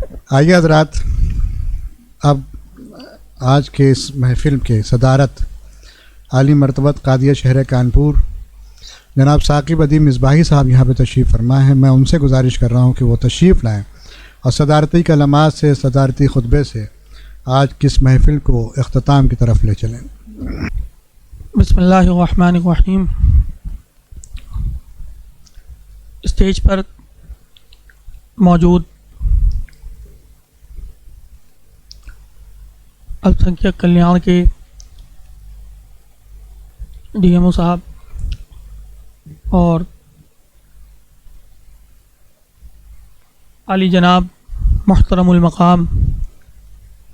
آئیے حضرات، اب آج کے اس محفل کے صدارت عالی مرتبت قاضی شہر کانپور جناب ثاقب ادیم مصباحی صاحب یہاں پہ تشریف فرما ہے۔ میں ان سے گزارش کر رہا ہوں کہ وہ تشریف لائیں اور صدارتی کلمات سے، صدارتی خطبے سے آج کی اس محفل کو اختتام کی طرف لے چلیں۔ بسم اللہ الرحمن الرحیم۔ اسٹیج پر موجود الپسنکھیک کلیان کے ڈی ایم او صاحب اور علی جناب محترم المقام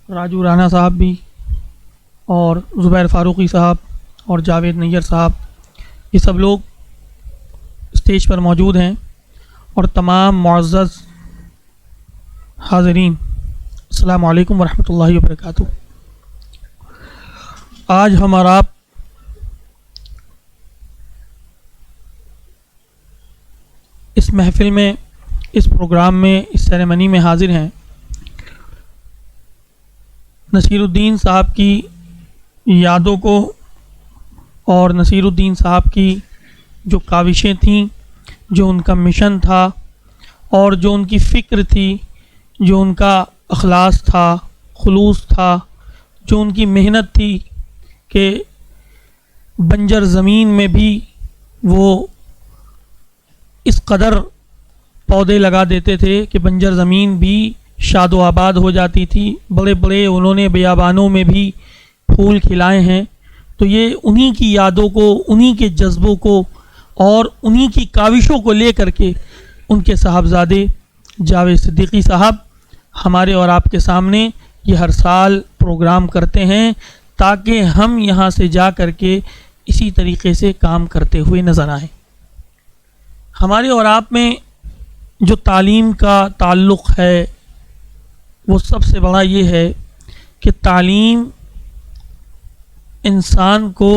راجو رانا صاحب بھی، اور زبیر فاروقی صاحب اور جاوید نیر صاحب، یہ سب لوگ اسٹیج پر موجود ہیں، اور تمام معزز حاضرین، السلام علیکم ورحمۃ اللہ وبرکاتہ۔ آج ہم اور آپ اس محفل میں، اس پروگرام میں، اس سیریمنی میں حاضر ہیں نصیر الدین صاحب کی یادوں کو، اور نصیر الدین صاحب کی جو کاوشیں تھیں، جو ان کا مشن تھا، اور جو ان کی فکر تھی، جو ان کا اخلاص تھا، خلوص تھا، جو ان کی محنت تھی کہ بنجر زمین میں بھی وہ اس قدر پودے لگا دیتے تھے کہ بنجر زمین بھی شاد و آباد ہو جاتی تھی۔ بڑے بڑے انہوں نے بیابانوں میں بھی پھول کھلائے ہیں۔ تو یہ انہی کی یادوں کو، انہی کے جذبوں کو اور انہی کی کاوشوں کو لے کر کے ان کے صاحبزادے جاوید صدیقی صاحب ہمارے اور آپ کے سامنے یہ ہر سال پروگرام کرتے ہیں، تاکہ ہم یہاں سے جا کر کے اسی طریقے سے کام کرتے ہوئے نظر آئیں۔ ہمارے اور آپ میں جو تعلیم کا تعلق ہے، وہ سب سے بڑا یہ ہے کہ تعلیم انسان کو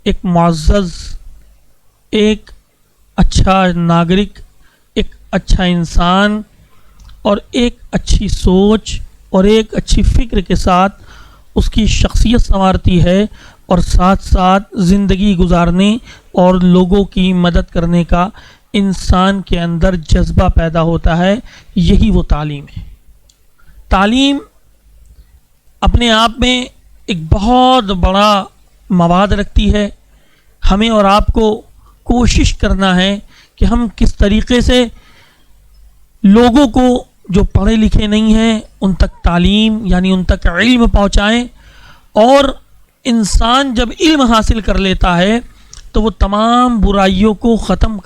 ایک معزز، ایک اچھا ناگرک، ایک اچھا انسان اور ایک اچھی سوچ اور ایک اچھی فکر کے ساتھ اس کی شخصیت سنوارتی ہے، اور ساتھ ساتھ زندگی گزارنے اور لوگوں کی مدد کرنے کا انسان کے اندر جذبہ پیدا ہوتا ہے۔ یہی وہ تعلیم ہے۔ تعلیم اپنے آپ میں ایک بہت بڑا مواد رکھتی ہے۔ ہمیں اور آپ کو کوشش کرنا ہے کہ ہم کس طریقے سے لوگوں کو جو پڑھے لکھے نہیں ہیں ان تک تعلیم، یعنی ان تک علم پہنچائیں، اور انسان جب علم حاصل کر لیتا ہے تو وہ تمام برائیوں کو ختم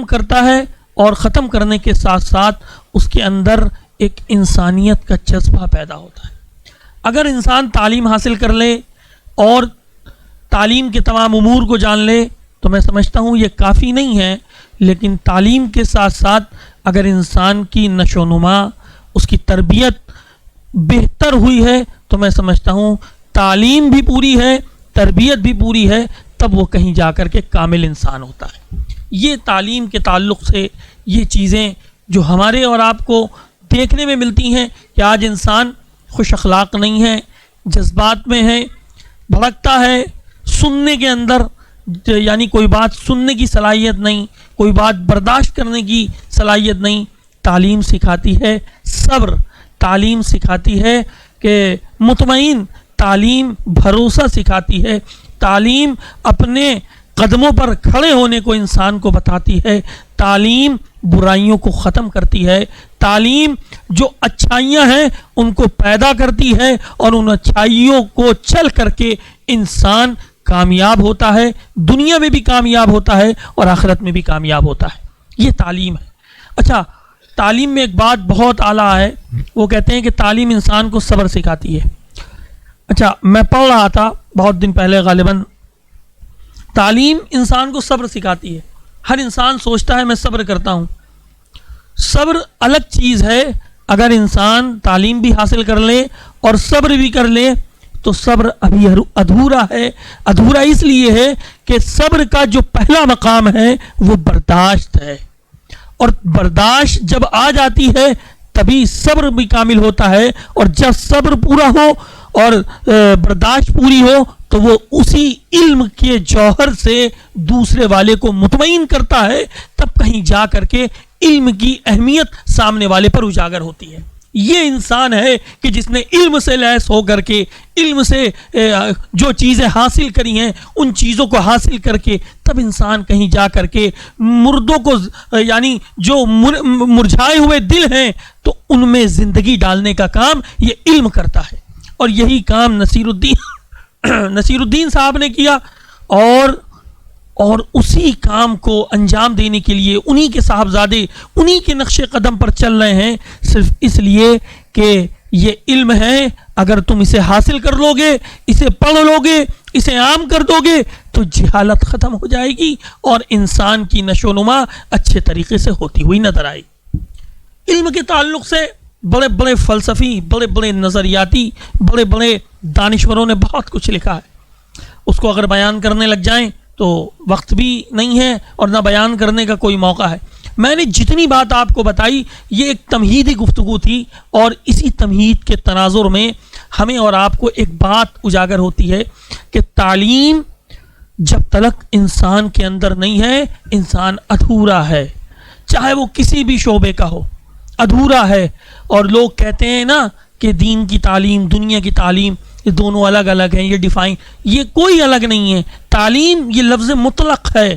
کرتا ہے، اور ختم کرنے کے ساتھ ساتھ اس کے اندر ایک انسانیت کا جذبہ پیدا ہوتا ہے۔ اگر انسان تعلیم حاصل کر لے اور تعلیم کے تمام امور کو جان لے تو میں سمجھتا ہوں یہ کافی نہیں ہے، لیکن تعلیم کے ساتھ ساتھ اگر انسان کی نشو و نما، اس کی تربیت بہتر ہوئی ہے تو میں سمجھتا ہوں تعلیم بھی پوری ہے، تربیت بھی پوری ہے، تب وہ کہیں جا کر کے کامل انسان ہوتا ہے۔ یہ تعلیم کے تعلق سے یہ چیزیں جو ہمارے اور آپ کو دیکھنے میں ملتی ہیں کہ آج انسان خوش اخلاق نہیں ہے، جذبات میں ہے، بھڑکتا ہے، سننے کے اندر یعنی کوئی بات سننے کی صلاحیت نہیں، کوئی بات برداشت کرنے کی صلاحیت نہیں۔ تعلیم سکھاتی ہے صبر، تعلیم سکھاتی ہے کہ مطمئن، تعلیم بھروسہ سکھاتی ہے، تعلیم اپنے قدموں پر کھڑے ہونے کو انسان کو بتاتی ہے، تعلیم برائیوں کو ختم کرتی ہے، تعلیم جو اچھائیاں ہیں ان کو پیدا کرتی ہے، اور ان اچھائیوں کو چل کر کے انسان کامیاب ہوتا ہے، دنیا میں بھی کامیاب ہوتا ہے اور آخرت میں بھی کامیاب ہوتا ہے۔ یہ تعلیم ہے۔ اچھا، تعلیم میں ایک بات بہت اعلیٰ ہے، وہ کہتے ہیں کہ تعلیم انسان کو صبر سکھاتی ہے۔ اچھا، میں پڑھ رہا تھا بہت دن پہلے غالباً، تعلیم انسان کو صبر سکھاتی ہے۔ ہر انسان سوچتا ہے میں صبر کرتا ہوں، صبر الگ چیز ہے۔ اگر انسان تعلیم بھی حاصل کر لے اور صبر بھی کر لے تو صبر ابھی ادھورا ہے۔ ادھورا اس لیے ہے کہ صبر کا جو پہلا مقام ہے وہ برداشت ہے، اور برداشت جب آ جاتی ہے تبھی صبر بھی کامل ہوتا ہے، اور جب صبر پورا ہو اور برداشت پوری ہو تو وہ اسی علم کے جوہر سے دوسرے والے کو مطمئن کرتا ہے، تب کہیں جا کر کے علم کی اہمیت سامنے والے پر اجاگر ہوتی ہے۔ یہ انسان ہے کہ جس نے علم سے لیس ہو کر کے، علم سے جو چیزیں حاصل کری ہیں ان چیزوں کو حاصل کر کے تب انسان کہیں جا کر کے مردوں کو، یعنی جو مرجھائے ہوئے دل ہیں تو ان میں زندگی ڈالنے کا کام یہ علم کرتا ہے۔ اور یہی کام نصیر الدین صاحب نے کیا، اور اسی کام کو انجام دینے کے لیے انہی کے صاحبزادے انہی کے نقش قدم پر چل رہے ہیں، صرف اس لیے کہ یہ علم ہے، اگر تم اسے حاصل کر لو گے، اسے پڑھ لو گے، اسے عام کر دو گے تو جہالت ختم ہو جائے گی اور انسان کی نشو و نما اچھے طریقے سے ہوتی ہوئی نظر آئے گی۔ علم کے تعلق سے بڑے بڑے فلسفی، بڑے بڑے نظریاتی، بڑے بڑے دانشوروں نے بہت کچھ لکھا ہے، اس کو اگر بیان کرنے لگ جائیں تو وقت بھی نہیں ہے اور نہ بیان کرنے کا کوئی موقع ہے۔ میں نے جتنی بات آپ کو بتائی یہ ایک تمہیدی گفتگو تھی، اور اسی تمہید کے تناظر میں ہمیں اور آپ کو ایک بات اجاگر ہوتی ہے کہ تعلیم جب تک انسان کے اندر نہیں ہے انسان ادھورا ہے، چاہے وہ کسی بھی شعبے کا ہو، ادھورا ہے۔ اور لوگ کہتے ہیں نا کہ دین کی تعلیم، دنیا کی تعلیم، یہ دونوں الگ الگ ہیں، یہ ڈیفائن، یہ کوئی الگ نہیں ہے۔ تعلیم یہ لفظ مطلق ہے،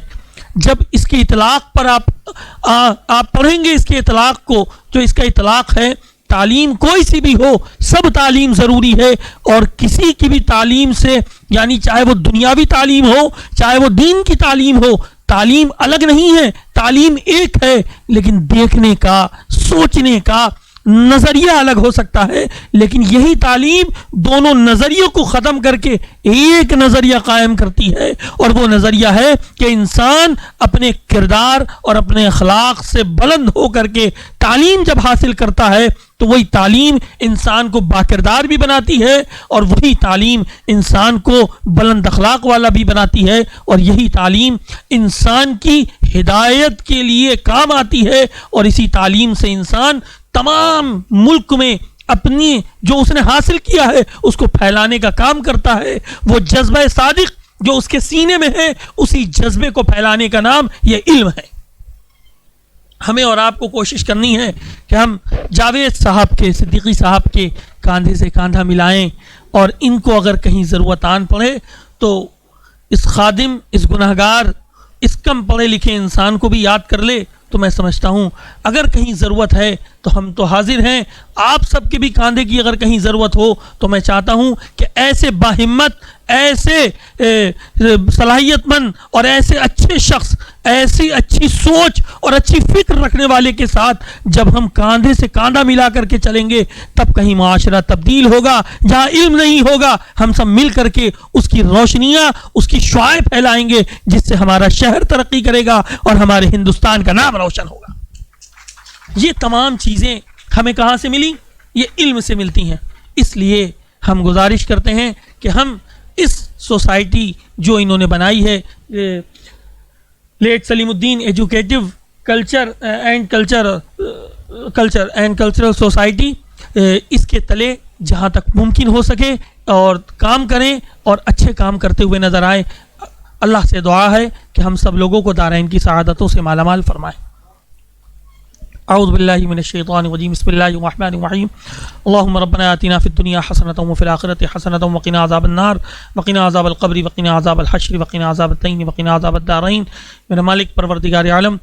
جب اس کے اطلاق پر آپ پڑھیں گے اس کے اطلاق کو، جو اس کا اطلاق ہے، تعلیم کوئی سی بھی ہو، سب تعلیم ضروری ہے، اور کسی کی بھی تعلیم سے، یعنی چاہے وہ دنیاوی تعلیم ہو چاہے وہ دین کی تعلیم ہو، تعلیم الگ نہیں ہے، تعلیم ایک ہے، لیکن دیکھنے کا، سوچنے کا نظریہ الگ ہو سکتا ہے، لیکن یہی تعلیم دونوں نظریوں کو ختم کر کے ایک نظریہ قائم کرتی ہے، اور وہ نظریہ ہے کہ انسان اپنے کردار اور اپنے اخلاق سے بلند ہو کر کے تعلیم جب حاصل کرتا ہے تو وہی تعلیم انسان کو باکردار بھی بناتی ہے، اور وہی تعلیم انسان کو بلند اخلاق والا بھی بناتی ہے، اور یہی تعلیم انسان کی ہدایت کے لیے کام آتی ہے، اور اسی تعلیم سے انسان تمام ملک میں اپنی جو اس نے حاصل کیا ہے اس کو پھیلانے کا کام کرتا ہے۔ وہ جذبہ صادق جو اس کے سینے میں ہے، اسی جذبے کو پھیلانے کا نام یہ علم ہے۔ ہمیں اور آپ کو کوشش کرنی ہے کہ ہم جاوید صاحب کے، صدیقی صاحب کے کاندھے سے کاندھا ملائیں، اور ان کو اگر کہیں ضرورت آن پڑے تو اس خادم، اس گناہگار، اس کم پڑھے لکھے انسان کو بھی یاد کر لے، تو میں سمجھتا ہوں اگر کہیں ضرورت ہے تو ہم تو حاضر ہیں۔ آپ سب کے بھی کاندھے کی اگر کہیں ضرورت ہو تو میں چاہتا ہوں کہ ایسے باہمت، ایسے صلاحیت مند اور ایسے اچھے شخص، ایسی اچھی سوچ اور اچھی فکر رکھنے والے کے ساتھ جب ہم کاندھے سے کاندھا ملا کر کے چلیں گے تب کہیں معاشرہ تبدیل ہوگا۔ جہاں علم نہیں ہوگا ہم سب مل کر کے اس کی روشنیاں، اس کی شعاعیں پھیلائیں گے، جس سے ہمارا شہر ترقی کرے گا اور ہمارے ہندوستان کا نام روشن ہوگا۔ یہ تمام چیزیں ہمیں کہاں سے ملی؟ یہ علم سے ملتی ہیں۔ اس لیے ہم گزارش کرتے ہیں کہ ہم اس سوسائٹی جو انہوں نے بنائی ہے، late Salimuddin educative culture and cultural society, اس کے تلے جہاں تک ممکن ہو سکے اور کام کریں اور اچھے کام کرتے ہوئے نظر آئیں۔ اللہ سے دعا ہے کہ ہم سب لوگوں کو دارین کی سعادتوں سے مالا مال فرمائے۔ اعوذ باللہ من الشیطان الرجیم، بسم اللہ الرحمن الرحیم، اللہم ربنا آتنا فی الدنیا حسنۃ وفی الآخرۃ حسنۃ وقنا عذاب النار وقنا عذاب القبر وقنا عذاب الحشر وقنا عذاب الدین وقنا عذاب الدارین۔ میرے مالک پروردگار عالم،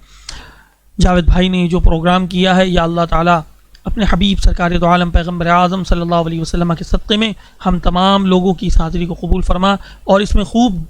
جاوید بھائی نے جو پروگرام کیا ہے، یا اللہ تعالیٰ اپنے حبیب سرکار دو عالم پیغمبر اعظم صلی اللہ علیہ وسلم کے صدقے میں ہم تمام لوگوں کی اس حاضری کو قبول فرما، اور اس میں خوب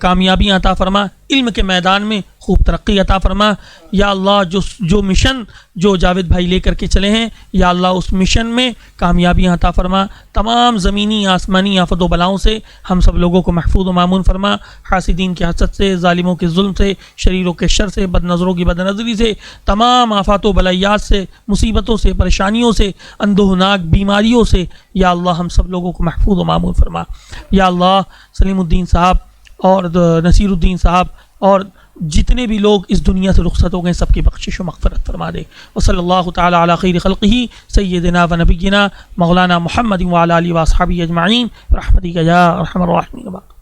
کامیابی عطا فرما، علم کے میدان میں خوب ترقی عطا فرما۔ یا اللہ جو مشن جو جاوید بھائی لے کر کے چلے ہیں، یا اللہ اس مشن میں کامیابی عطا فرما، تمام زمینی آسمانی آفت و بلاؤں سے ہم سب لوگوں کو محفوظ و مامون فرما، حاسدین کی حسد سے، ظالموں کے ظلم سے، شریروں کے شر سے، بد نظروں کی بد نظری سے، تمام آفات و بلائیات سے، مصیبتوں سے، پریشانیوں سے، اندوہناک بیماریوں سے، یا اللہ ہم سب لوگوں کو محفوظ و مامون فرما۔ یا اللہ سلیم الدین صاحب اور نصیر الدین صاحب اور جتنے بھی لوگ اس دنیا سے رخصت ہو گئے سب کی بخشش و مغفرت فرما دے. وصلی اللہ تعالی علی خیر خلقہ سیدنا و نبینا مولانا محمد وعلی آلہ و اصحابہ اجمعین برحمتک یا ارحم الراحمین.